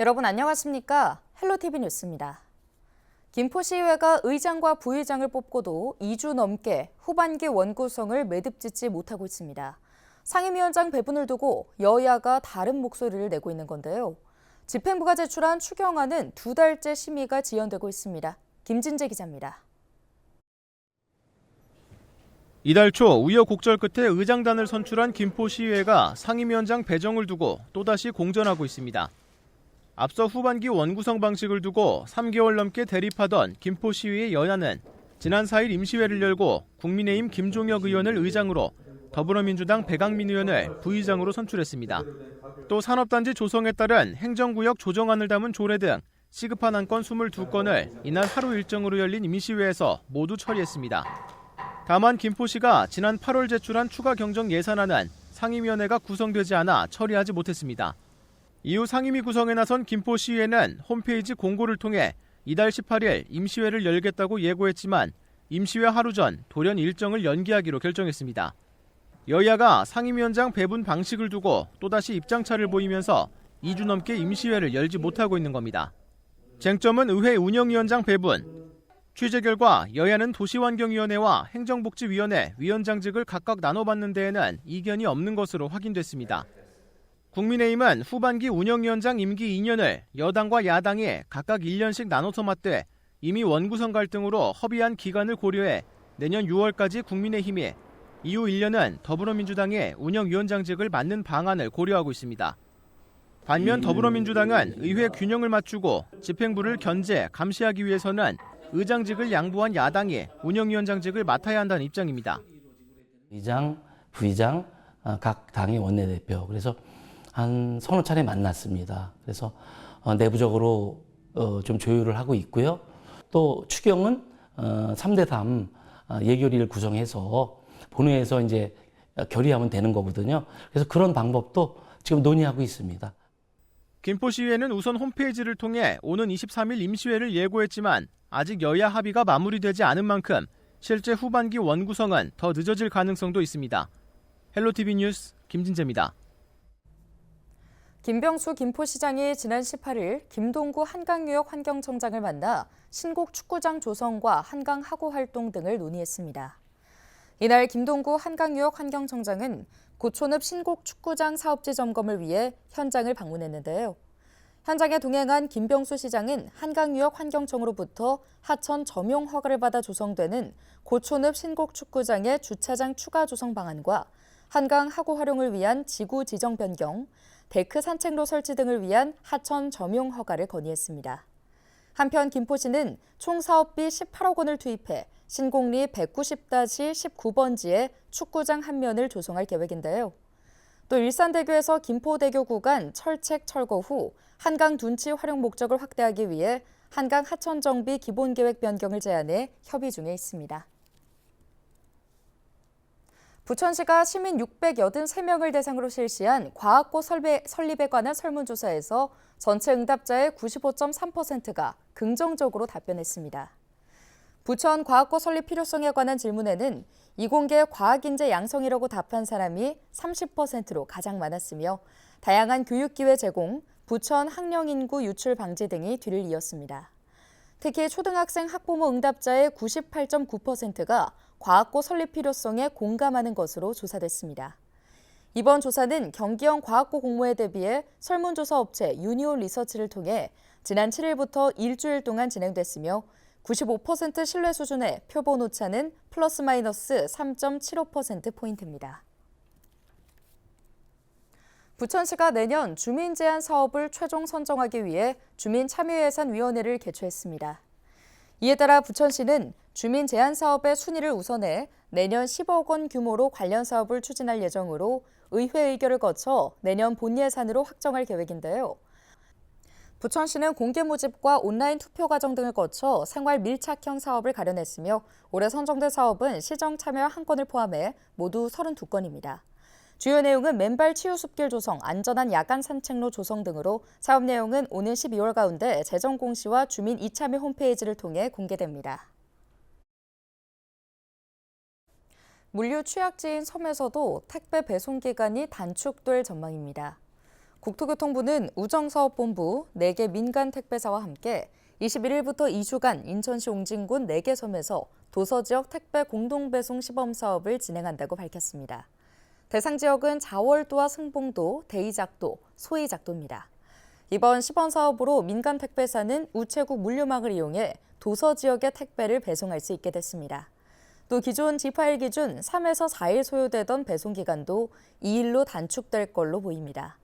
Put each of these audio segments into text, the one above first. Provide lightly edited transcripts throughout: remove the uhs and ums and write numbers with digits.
여러분 안녕하십니까? 헬로티비 뉴스입니다. 김포시의회가 의장과 부의장을 뽑고도 2주 넘게 후반기 원구성을 매듭짓지 못하고 있습니다. 상임위원장 배분을 두고 여야가 다른 목소리를 내고 있는 건데요. 집행부가 제출한 추경안은 2달째 심의가 지연되고 있습니다. 김진재 기자입니다. 이달 초 우여곡절 끝에 의장단을 선출한 김포시의회가 상임위원장 배정을 두고 또다시 공전하고 있습니다. 앞서 후반기 원구성 방식을 두고 3개월 넘게 대립하던 김포시의회 여야는 지난 4일 임시회를 열고 국민의힘 김종혁 의원을 의장으로 더불어민주당 배강민 의원을 부의장으로 선출했습니다. 또 산업단지 조성에 따른 행정구역 조정안을 담은 조례 등 시급한 안건 22건을 이날 하루 일정으로 열린 임시회에서 모두 처리했습니다. 다만 김포시가 지난 8월 제출한 추가 경정 예산안은 상임위원회가 구성되지 않아 처리하지 못했습니다. 이후 상임위 구성에 나선 김포시의회는 홈페이지 공고를 통해 이달 18일 임시회를 열겠다고 예고했지만 임시회 하루 전 돌연 일정을 연기하기로 결정했습니다. 여야가 상임위원장 배분 방식을 두고 또다시 입장차를 보이면서 2주 넘게 임시회를 열지 못하고 있는 겁니다. 쟁점은 의회 운영위원장 배분. 취재 결과 여야는 도시환경위원회와 행정복지위원회 위원장직을 각각 나눠받는 데에는 이견이 없는 것으로 확인됐습니다. 국민의힘은 후반기 운영위원장 임기 2년을 여당과 야당이 각각 1년씩 나눠서 맞대 이미 원구성 갈등으로 허비한 기간을 고려해 내년 6월까지 국민의힘이 이후 1년은 더불어민주당의 운영위원장직을 맡는 방안을 고려하고 있습니다. 반면 더불어민주당은 의회 균형을 맞추고 집행부를 견제, 감시하기 위해서는 의장직을 양보한 야당이 운영위원장직을 맡아야 한다는 입장입니다. 의장, 부의장, 각 당의 원내대표. 그래서 한 서너 차례 만났습니다. 그래서 내부적으로 좀 조율을 하고 있고요. 또 추경은 3대3 예결위를 구성해서 본회의에서 이제 결의하면 되는 거거든요. 그래서 그런 방법도 지금 논의하고 있습니다. 김포시의회는 우선 홈페이지를 통해 오는 23일 임시회를 예고했지만 아직 여야 합의가 마무리되지 않은 만큼 실제 후반기 원구성은 더 늦어질 가능성도 있습니다. 헬로티비 뉴스 김진재입니다. 김병수 김포시장이 지난 18일 김동구 한강유역 환경청장을 만나 신곡 축구장 조성과 한강 하구 활동 등을 논의했습니다. 이날 김동구 한강유역 환경청장은 고촌읍 신곡 축구장 사업지 점검을 위해 현장을 방문했는데요. 현장에 동행한 김병수 시장은 한강유역 환경청으로부터 하천 점용 허가를 받아 조성되는 고촌읍 신곡 축구장의 주차장 추가 조성 방안과 한강 하구 활용을 위한 지구 지정 변경, 데크 산책로 설치 등을 위한 하천 점용 허가를 건의했습니다. 한편 김포시는 총 사업비 18억 원을 투입해 신곡리 190-19번지에 축구장 한 면을 조성할 계획인데요. 또 일산대교에서 김포대교 구간 철책 철거 후 한강 둔치 활용 목적을 확대하기 위해 한강 하천 정비 기본계획 변경을 제안해 협의 중에 있습니다. 부천시가 시민 683명을 대상으로 실시한 과학고 설립에 관한 설문조사에서 전체 응답자의 95.3%가 긍정적으로 답변했습니다. 부천 과학고 설립 필요성에 관한 질문에는 이공계 과학인재 양성이라고 답한 사람이 30%로 가장 많았으며 다양한 교육기회 제공, 부천 학령인구 유출 방지 등이 뒤를 이었습니다. 특히 초등학생 학부모 응답자의 98.9%가 과학고 설립 필요성에 공감하는 것으로 조사됐습니다. 이번 조사는 경기형 과학고 공모에 대비해 설문조사 업체 유니온 리서치를 통해 지난 7일부터 일주일 동안 진행됐으며 95% 신뢰 수준의 표본 오차는 플러스 마이너스 3.75%포인트입니다. 부천시가 내년 주민 제한 사업을 최종 선정하기 위해 주민참여예산위원회를 개최했습니다. 이에 따라 부천시는 주민 제한 사업의 순위를 우선해 내년 10억 원 규모로 관련 사업을 추진할 예정으로 의회 의결을 거쳐 내년 본 예산으로 확정할 계획인데요. 부천시는 공개 모집과 온라인 투표 과정 등을 거쳐 생활 밀착형 사업을 가려냈으며 올해 선정된 사업은 시정 참여 한 건을 포함해 모두 32건입니다. 주요 내용은 맨발 치유 숲길 조성, 안전한 야간 산책로 조성 등으로 사업 내용은 오는 12월 가운데 재정 공시와 주민 이참여 홈페이지를 통해 공개됩니다. 물류 취약지인 섬에서도 택배 배송 기간이 단축될 전망입니다. 국토교통부는 우정사업본부 4개 민간 택배사와 함께 21일부터 2주간 인천시 옹진군 4개 섬에서 도서지역 택배 공동배송 시범사업을 진행한다고 밝혔습니다. 대상 지역은 자월도와 승봉도, 대이작도, 소이작도입니다. 이번 시범사업으로 민간 택배사는 우체국 물류망을 이용해 도서지역의 택배를 배송할 수 있게 됐습니다. 또 기존 지파일 기준 3에서 4일 소요되던 배송 기간도 2일로 단축될 걸로 보입니다.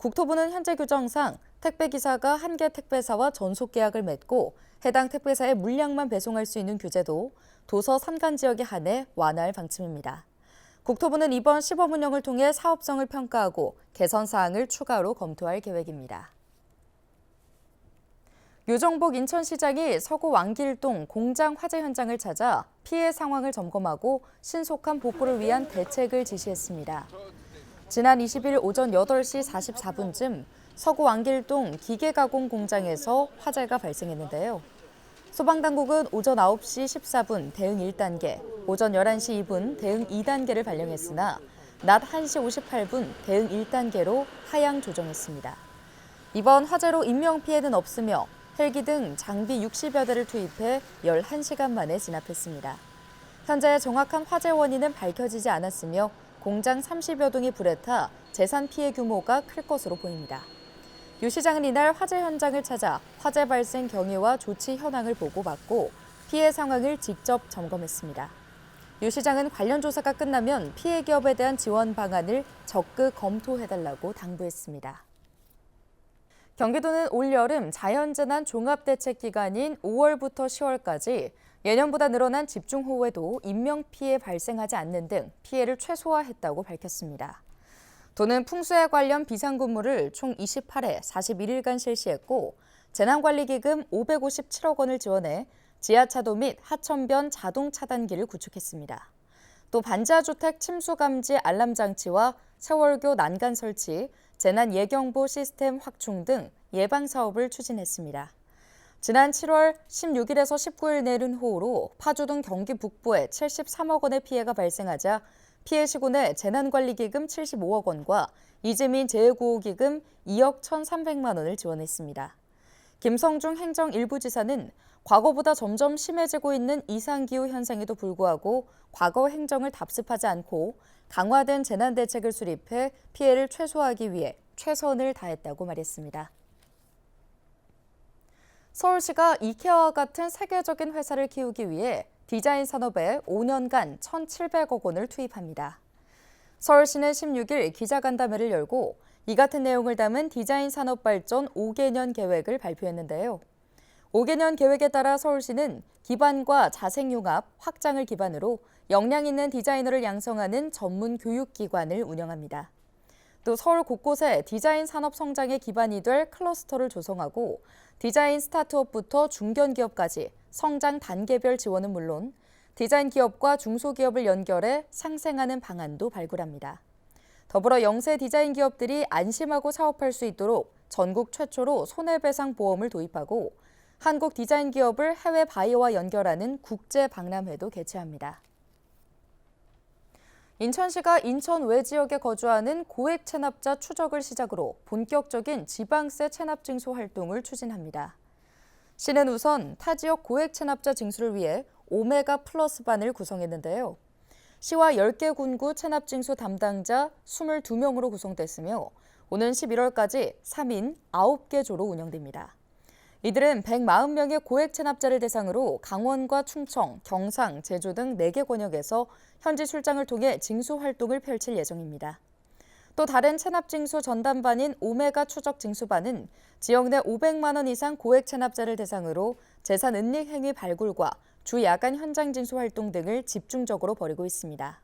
국토부는 현재 규정상 택배기사가 한 개 택배사와 전속 계약을 맺고 해당 택배사의 물량만 배송할 수 있는 규제도 도서 산간 지역에 한해 완화할 방침입니다. 국토부는 이번 시범 운영을 통해 사업성을 평가하고 개선 사항을 추가로 검토할 계획입니다. 유정복 인천시장이 서구 왕길동 공장 화재 현장을 찾아 피해 상황을 점검하고 신속한 복구를 위한 대책을 지시했습니다. 지난 20일 오전 8시 44분쯤 서구 왕길동 기계가공 공장에서 화재가 발생했는데요. 소방당국은 오전 9시 14분 대응 1단계, 오전 11시 2분 대응 2단계를 발령했으나 낮 1시 58분 대응 1단계로 하향 조정했습니다. 이번 화재로 인명피해는 없으며 헬기 등 장비 60여 대를 투입해 11시간 만에 진압했습니다. 현재 정확한 화재 원인은 밝혀지지 않았으며 공장 30여 동이 불에 타 재산 피해 규모가 클 것으로 보입니다. 유 시장은 이날 화재 현장을 찾아 화재 발생 경위와 조치 현황을 보고받고 피해 상황을 직접 점검했습니다. 유 시장은 관련 조사가 끝나면 피해 기업에 대한 지원 방안을 적극 검토해달라고 당부했습니다. 경기도는 올여름 자연재난 종합대책 기간인 5월부터 10월까지 예년보다 늘어난 집중호우에도 인명피해 발생하지 않는 등 피해를 최소화했다고 밝혔습니다. 도는 풍수에 관련 비상근무를 총 28회 41일간 실시했고 재난관리기금 557억 원을 지원해 지하차도 및 하천변 자동차단기를 구축했습니다. 또 반지하주택 침수감지 알람장치와 세월교 난간 설치, 재난예경보 시스템 확충 등 예방사업을 추진했습니다. 지난 7월 16일에서 19일 내린 호우로 파주 등 경기 북부에 73억 원의 피해가 발생하자 피해 시군에 재난관리기금 75억 원과 이재민 재해구호기금 2억 1,300만 원을 지원했습니다. 김성중 행정 일부지사는 과거보다 점점 심해지고 있는 이상기후 현상에도 불구하고 과거 행정을 답습하지 않고 강화된 재난대책을 수립해 피해를 최소화하기 위해 최선을 다했다고 말했습니다. 서울시가 이케아와 같은 세계적인 회사를 키우기 위해 디자인 산업에 5년간 1,700억 원을 투입합니다. 서울시는 16일 기자간담회를 열고 이 같은 내용을 담은 디자인 산업 발전 5개년 계획을 발표했는데요. 5개년 계획에 따라 서울시는 기반과 자생융합, 확장을 기반으로 역량 있는 디자이너를 양성하는 전문 교육기관을 운영합니다. 또 서울 곳곳에 디자인 산업 성장의 기반이 될 클러스터를 조성하고 디자인 스타트업부터 중견기업까지 성장 단계별 지원은 물론 디자인 기업과 중소기업을 연결해 상생하는 방안도 발굴합니다. 더불어 영세 디자인 기업들이 안심하고 사업할 수 있도록 전국 최초로 손해배상 보험을 도입하고 한국 디자인 기업을 해외 바이어와 연결하는 국제 박람회도 개최합니다. 인천시가 인천 외 지역에 거주하는 고액 체납자 추적을 시작으로 본격적인 지방세 체납 징수 활동을 추진합니다. 시는 우선 타 지역 고액 체납자 징수를 위해 오메가 플러스반을 구성했는데요. 시와 10개 군구 체납 징수 담당자 22명으로 구성됐으며 오는 11월까지 3인 9개 조로 운영됩니다. 이들은 140명의 고액 체납자를 대상으로 강원과 충청, 경상, 제주 등 4개 권역에서 현지 출장을 통해 징수 활동을 펼칠 예정입니다. 또 다른 체납 징수 전담반인 오메가 추적 징수반은 지역 내 500만 원 이상 고액 체납자를 대상으로 재산 은닉 행위 발굴과 주 야간 현장 징수 활동 등을 집중적으로 벌이고 있습니다.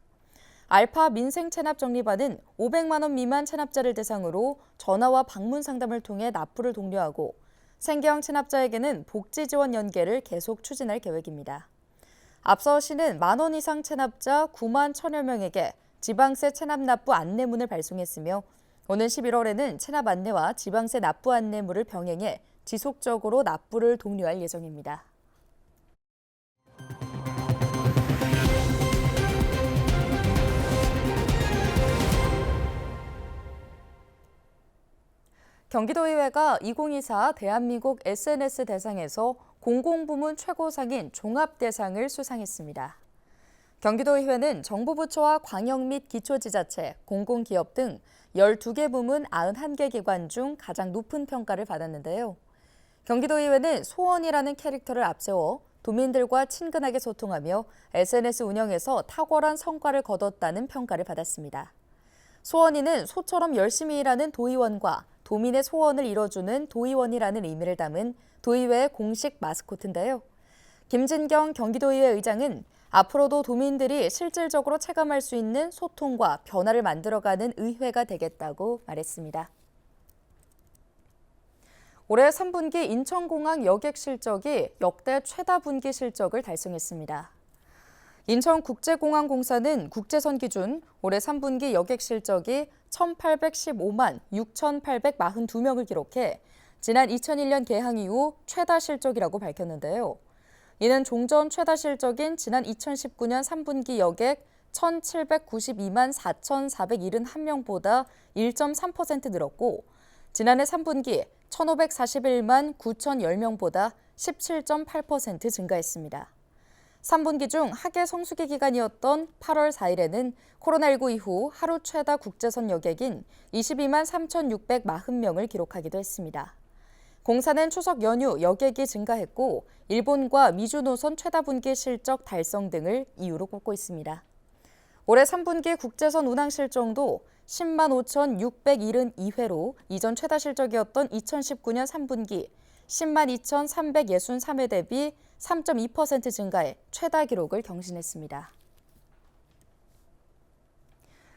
알파 민생 체납 정리반은 500만 원 미만 체납자를 대상으로 전화와 방문 상담을 통해 납부를 독려하고 생계형 체납자에게는 복지 지원 연계를 계속 추진할 계획입니다. 앞서 시는 10,000원 이상 체납자 9만 1,000여 명에게 지방세 체납 납부 안내문을 발송했으며 오는 11월에는 체납 안내와 지방세 납부 안내문을 병행해 지속적으로 납부를 독려할 예정입니다. 경기도의회가 2024 대한민국 SNS 대상에서 공공부문 최고상인 종합대상을 수상했습니다. 경기도의회는 정부 부처와 광역 및 기초지자체, 공공기업 등 12개 부문 91개 기관 중 가장 높은 평가를 받았는데요. 경기도의회는 소원이라는 캐릭터를 앞세워 도민들과 친근하게 소통하며 SNS 운영에서 탁월한 성과를 거뒀다는 평가를 받았습니다. 소원이는 소처럼 열심히 일하는 도의원과 도민의 소원을 이뤄주는 도의원이라는 의미를 담은 도의회의 공식 마스코트인데요. 김진경 경기도의회 의장은 앞으로도 도민들이 실질적으로 체감할 수 있는 소통과 변화를 만들어가는 의회가 되겠다고 말했습니다. 올해 3분기 인천공항 여객 실적이 역대 최다 분기 실적을 달성했습니다. 인천국제공항공사는 국제선 기준 올해 3분기 여객 실적이 1,815만 6,842명을 기록해 지난 2001년 개항 이후 최다 실적이라고 밝혔는데요. 이는 종전 최다 실적인 지난 2019년 3분기 여객 1,792만 4,471명보다 1.3% 늘었고 지난해 3분기 1,541만 9,010명보다 17.8% 증가했습니다. 3분기 중 하계 성수기 기간이었던 8월 4일에는 코로나19 이후 하루 최다 국제선 여객인 22만 3,640명을 기록하기도 했습니다. 공사는 추석 연휴 여객이 증가했고 일본과 미주 노선 최다 분기 실적 달성 등을 이유로 꼽고 있습니다. 올해 3분기 국제선 운항 실적도 10만 5,672회로 이전 최다 실적이었던 2019년 3분기 10만 2,363회 대비 3.2% 증가해 최다 기록을 경신했습니다.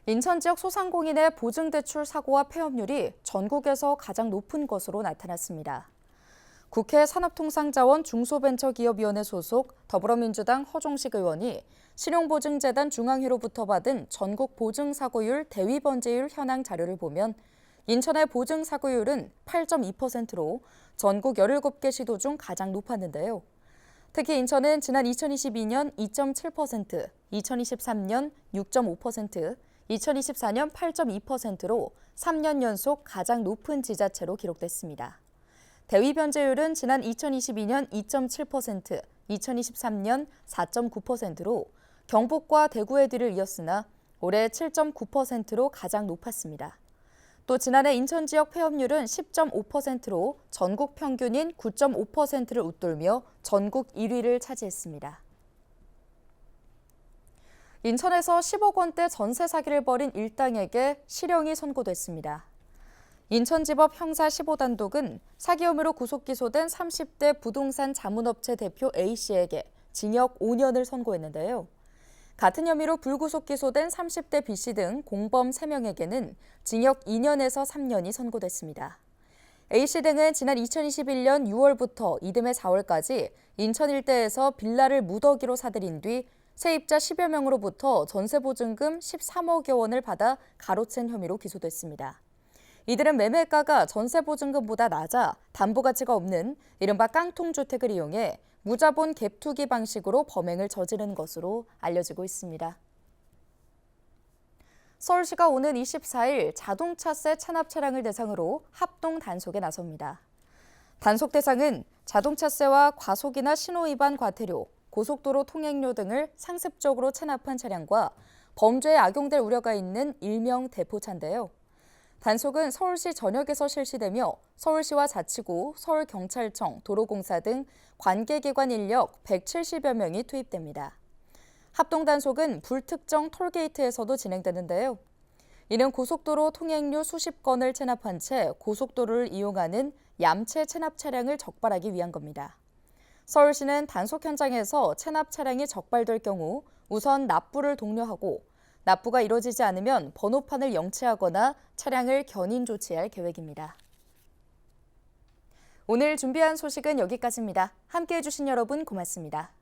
인천 지역 소상공인의 보증대출 사고와 폐업률이 전국에서 가장 높은 것으로 나타났습니다. 국회 산업통상자원 중소벤처기업위원회 소속 더불어민주당 허종식 의원이 신용보증재단 중앙회로부터 받은 전국 보증사고율 대위번제율 현황 자료를 보면 인천의 보증사고율은 8.2%로 전국 17개 시도 중 가장 높았는데요. 특히 인천은 지난 2022년 2.7%, 2023년 6.5%, 2024년 8.2%로 3년 연속 가장 높은 지자체로 기록됐습니다. 대위 변제율은 지난 2022년 2.7%, 2023년 4.9%로 경북과 대구의 뒤를 이었으나 올해 7.9%로 가장 높았습니다. 또 지난해 인천 지역 폐업률은 10.5%로 전국 평균인 9.5%를 웃돌며 전국 1위를 차지했습니다. 인천에서 10억 원대 전세 사기를 벌인 일당에게 실형이 선고됐습니다. 인천지법 형사 15단독은 사기 혐의로 구속 기소된 30대 부동산 자문업체 대표 A씨에게 징역 5년을 선고했는데요. 같은 혐의로 불구속 기소된 30대 B씨 등 공범 3명에게는 징역 2년에서 3년이 선고됐습니다. A씨 등은 지난 2021년 6월부터 이듬해 4월까지 인천 일대에서 빌라를 무더기로 사들인 뒤 세입자 10여 명으로부터 전세보증금 13억여 원을 받아 가로챈 혐의로 기소됐습니다. 이들은 매매가가 전세보증금보다 낮아 담보가치가 없는 이른바 깡통주택을 이용해 무자본 갭투기 방식으로 범행을 저지른 것으로 알려지고 있습니다. 서울시가 오는 24일 자동차세 체납 차량을 대상으로 합동 단속에 나섭니다. 단속 대상은 자동차세와 과속이나 신호위반 과태료, 고속도로 통행료 등을 상습적으로 체납한 차량과 범죄에 악용될 우려가 있는 일명 대포차인데요. 단속은 서울시 전역에서 실시되며 서울시와 자치구, 서울경찰청, 도로공사 등 관계기관 인력 170여 명이 투입됩니다. 합동단속은 불특정 톨게이트에서도 진행되는데요. 이는 고속도로 통행료 수십 건을 체납한 채 고속도로를 이용하는 얌체 체납 차량을 적발하기 위한 겁니다. 서울시는 단속 현장에서 체납 차량이 적발될 경우 우선 납부를 독려하고 납부가 이뤄지지 않으면 번호판을 영치하거나 차량을 견인 조치할 계획입니다. 오늘 준비한 소식은 여기까지입니다. 함께해 주신 여러분 고맙습니다.